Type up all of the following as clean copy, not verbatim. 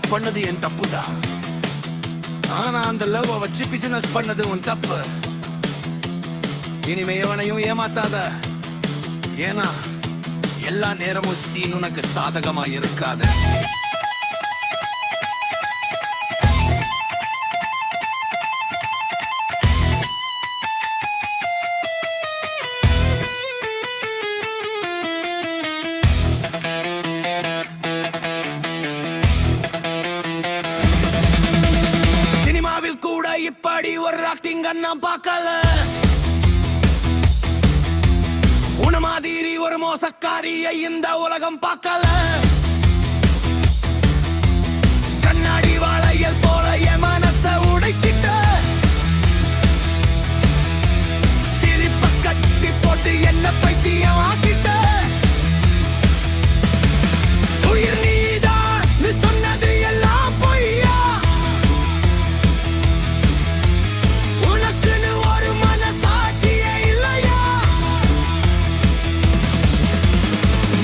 நான் பண்ணது என் தப்புதான். ஆனா அந்த லவ் வச்சு பிசினஸ் பண்ணது உன் தப்பு. இனிமே எவனையும் ஏமாத்தாத. ஏன்னா எல்லா நேரமும் சீன் உனக்கு சாதகமா இருக்காது. சினிமாவில் கூட இப்படி ஒரு ஆக்டிங் நான் பார்க்கல. உன மாதிரி ஒரு மோசக்காரியை இந்த உலகம் பார்க்கல. கண்ணாடி வாழையல் போல என் மனச உடைச்சிட்ட. சிரிப்ப கட்டி போட்டு என்ன பைத்தியம் ஆக்கிட்ட. உயிர் நீதான் நீ சொன்னது எல்லாம் பொய்யா. உனக்குன்னு ஒரு மனசாட்சியே இல்லையா.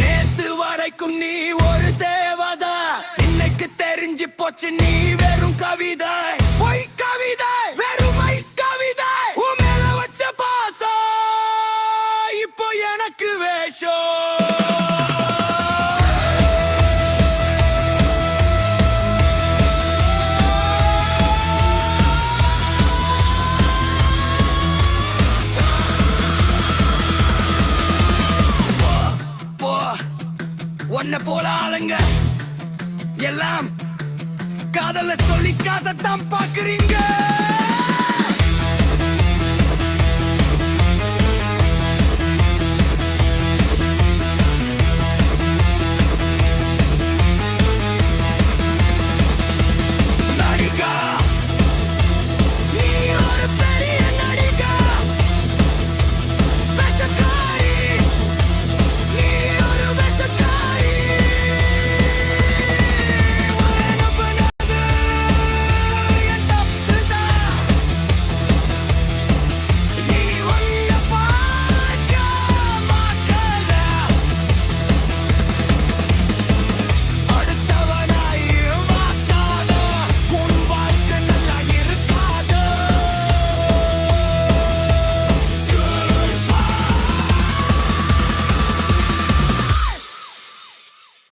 நேத்து வரைக்கும் நீ ஒரு தேவதை. இன்னைக்கு தெரிஞ்சு போச்சு நீ வெறும் கவிதை. பொய் கவிதை, வெறுமை கவிதை. உன் மேல வச்ச பாசம் இப்போ எனக்கு வேஷம். உன்னை போல ஆளுங்க எல்லாம் காதல சொல்லி காசத்தான் பாக்குறீங்க.